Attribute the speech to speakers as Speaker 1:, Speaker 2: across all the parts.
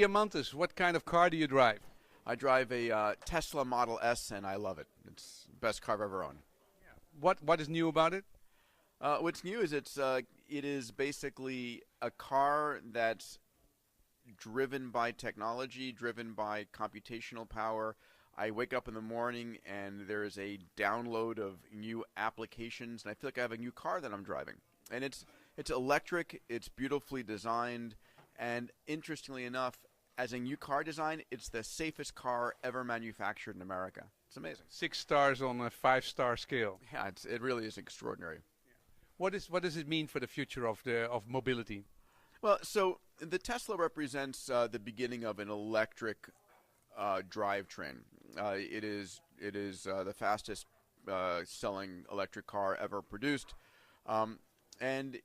Speaker 1: Diamantes, what kind of car do you drive?
Speaker 2: I drive a Tesla Model S, and I love it. It's the best car I've ever owned.
Speaker 1: What is new about it?
Speaker 2: What's new is it is basically a car that's driven by technology, driven by computational power. I wake up in the morning and there's a download of new applications, and I feel like I have a new car that I'm driving. And it's electric, it's beautifully designed, and interestingly enough, as a new car design, it's the safest car ever manufactured in America. It's amazing.
Speaker 1: 6 stars on a 5-star scale.
Speaker 2: Yeah, it really is extraordinary.
Speaker 1: What does it mean for the future of mobility?
Speaker 2: Well, so the Tesla represents the beginning of an electric drivetrain. It is the fastest selling electric car ever produced, and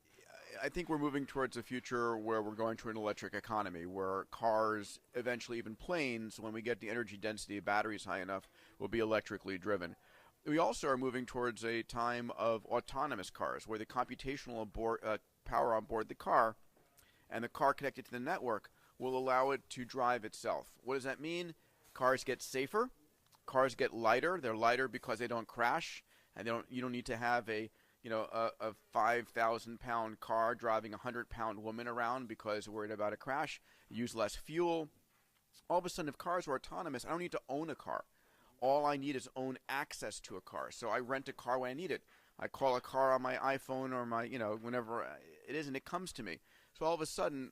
Speaker 2: I think we're moving towards a future where we're going to an electric economy, where cars, eventually even planes, when we get the energy density of batteries high enough, will be electrically driven. We also are moving towards a time of autonomous cars, where the computational power on board the car and the car connected to the network will allow it to drive itself. What does that mean? Cars get safer. Cars get lighter. They're lighter because they don't crash, and you don't need to have a 5,000-pound car driving a 100-pound woman around because you're worried about a crash. Use less fuel. All of a sudden, if cars are autonomous, I don't need to own a car. All I need is own access to a car. So I rent a car when I need it. I call a car on my iPhone or my, whenever it is, and it comes to me. So all of a sudden,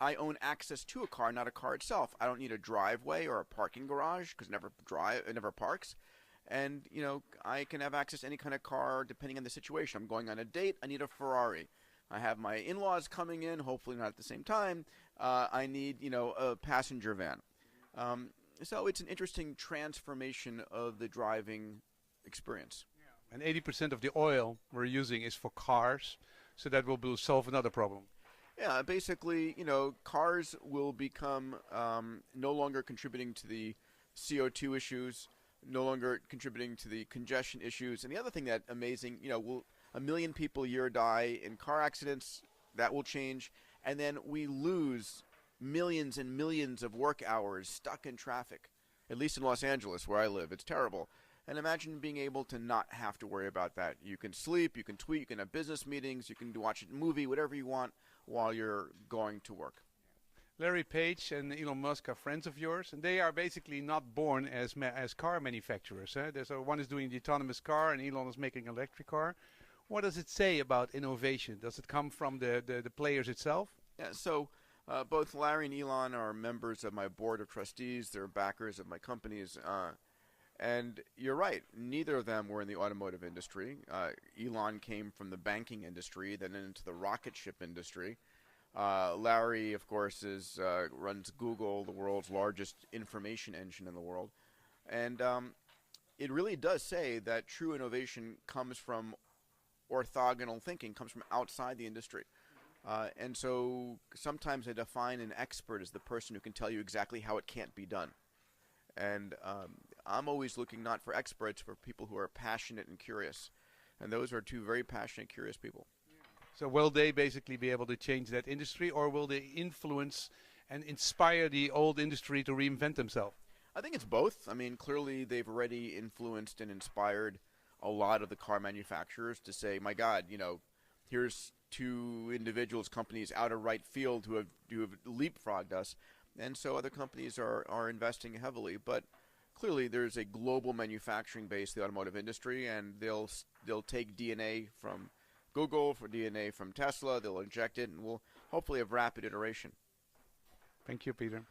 Speaker 2: I own access to a car, not a car itself. I don't need a driveway or a parking garage because it never parks. And, I can have access to any kind of car depending on the situation. I'm going on a date, I need a Ferrari. I have my in-laws coming in, hopefully not at the same time. I need, a passenger van. So it's an interesting transformation of the driving experience.
Speaker 1: And 80% of the oil we're using is for cars, so that will solve another problem.
Speaker 2: Yeah, basically, cars will become no longer contributing to the CO2 issues, no longer contributing to the congestion issues. And the other thing that amazing, will 1 million people a year die in car accidents. That will change. And then we lose millions and millions of work hours stuck in traffic, at least in Los Angeles where I live. It's terrible. And imagine being able to not have to worry about that. You can sleep, you can tweet, you can have business meetings, you can watch a movie, whatever you want while you're going to work.
Speaker 1: Larry Page and Elon Musk are friends of yours, and they are basically not born as car manufacturers. So one is doing the autonomous car, and Elon is making an electric car. What does it say about innovation? Does it come from the players itself?
Speaker 2: Yeah, so both Larry and Elon are members of my board of trustees. They're backers of my companies. And you're right, neither of them were in the automotive industry. Elon came from the banking industry, then into the rocket ship industry. Larry, of course, runs Google, the world's largest information engine in the world. And it really does say that true innovation comes from orthogonal thinking, comes from outside the industry. And so sometimes I define an expert as the person who can tell you exactly how it can't be done. And I'm always looking not for experts, for people who are passionate and curious. And those are two very passionate, curious people.
Speaker 1: So will they basically be able to change that industry, or will they influence and inspire the old industry to reinvent themselves?
Speaker 2: I think it's both. I mean, clearly they've already influenced and inspired a lot of the car manufacturers to say, my God, here's two individuals, companies out of right field who have leapfrogged us. And so other companies are investing heavily. But clearly there's a global manufacturing base, the automotive industry, and they'll take DNA from Google, for DNA from Tesla. They'll inject it, and we'll hopefully have rapid iteration.
Speaker 1: Thank you, Peter.